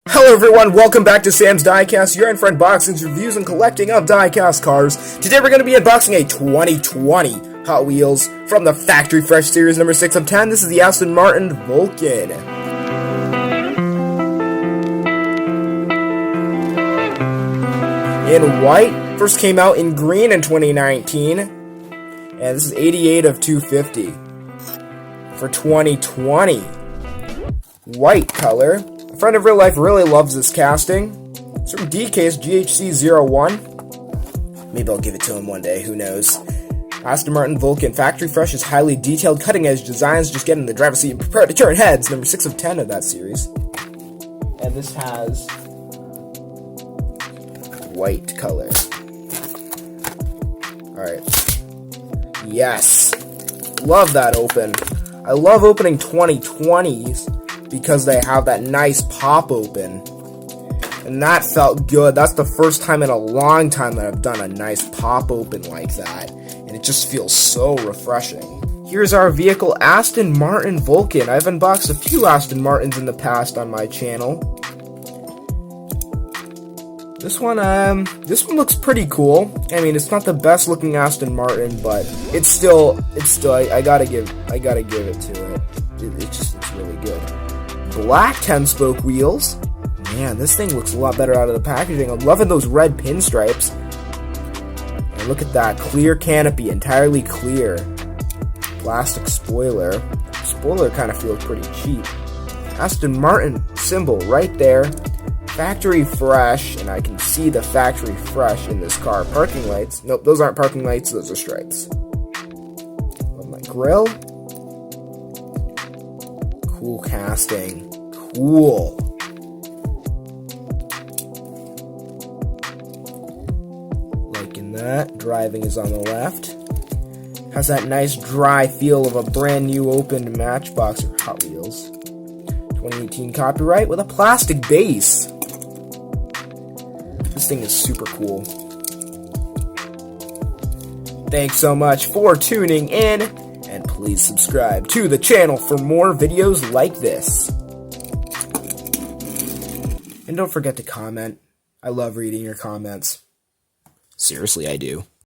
Hello everyone, welcome back to Sam's Diecast, your friend unboxings, reviews, and collecting of diecast cars. Today we're going to be unboxing a 2020 Hot Wheels from the Factory Fresh Series number 6 of 10. This is the Aston Martin Vulcan. In white, first came out in green in 2019, and this is 88 of 250 for 2020. White color. A friend of real life really loves this casting. It's from Diecast GHC01. Maybe I'll give it to him one day, who knows. Aston Martin Vulcan, Factory Fresh is highly detailed, cutting-edge designs. Just get in the driver's seat and prepare to turn heads. Number 6 of 10 of that series. And this has white color. Alright. Yes. Love that open. I love opening 2020s. Because they have that nice pop open. And that felt good. That's the first time in a long time that I've done a nice pop open like that. And it just feels so refreshing. Here's our vehicle, Aston Martin Vulcan. I've unboxed a few Aston Martins in the past on my channel. This one looks pretty cool. I mean, it's not the best looking Aston Martin, but it's still I gotta give it to it. It's really good. Black 10-spoke wheels. Man, this thing looks a lot better out of the packaging. I'm loving those red pinstripes. And look at that, clear canopy, entirely clear. Plastic spoiler. Spoiler kind of feels pretty cheap. Aston Martin symbol right there. Factory Fresh, and I can see the Factory Fresh in this car. Parking lights. Nope, those aren't parking lights, those are stripes. Love my grill. Cool casting. Cool. Liking that. Driving is on the left. Has that nice dry feel of a brand new opened Matchbox or Hot Wheels. 2018 copyright with a plastic base. This thing is super cool. Thanks so much for tuning in. And please subscribe to the channel for more videos like this. And don't forget to comment. I love reading your comments. Seriously, I do.